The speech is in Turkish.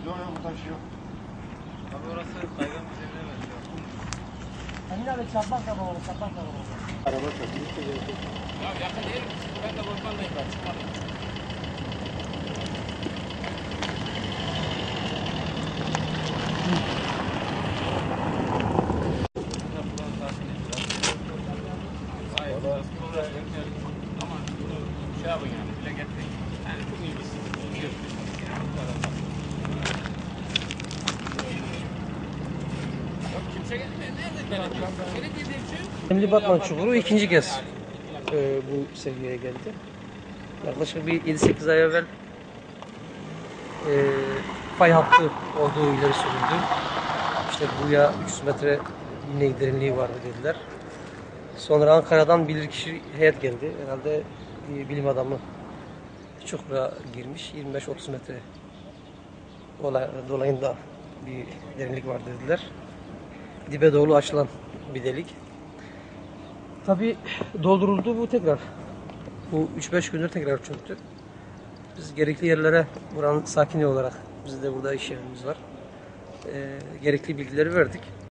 Yok yok burada bir şey yok. Abi orası kaygan bir zemine benziyor. Hani abi çarpmak da var, çarpmak da var. Araba çarpmış. Ya yakın değil. Ben de Volkan'dayım ben çıkmadım. Hayır, burası kolay. Ama bunu şey yapın yani, bile getirin. Yani çok iyi bir şey. Yok kimse gelmiyor. Nerede gelecek? Belediye için. Emli Batman Çukuru ikinci kez bu seviyeye geldi. Yaklaşık bir 7-8 ay evvel fay hattı olduğu ileri sürüldü. İşte buraya 300 metre iğne derinliği vardı dediler. Sonra Ankara'dan bilirkişi heyet geldi. Herhalde bir bilim adamı çukura girmiş. 25-30 metre dolayında bir derinlik var dediler. Dibe doğru açılan bir delik. Tabii dolduruldu bu tekrar. Bu 3-5 gündür tekrar çöktü. Biz gerekli yerlere buranın sakini olarak, biz de burada iş yerimiz var. Gerekli bilgileri verdik.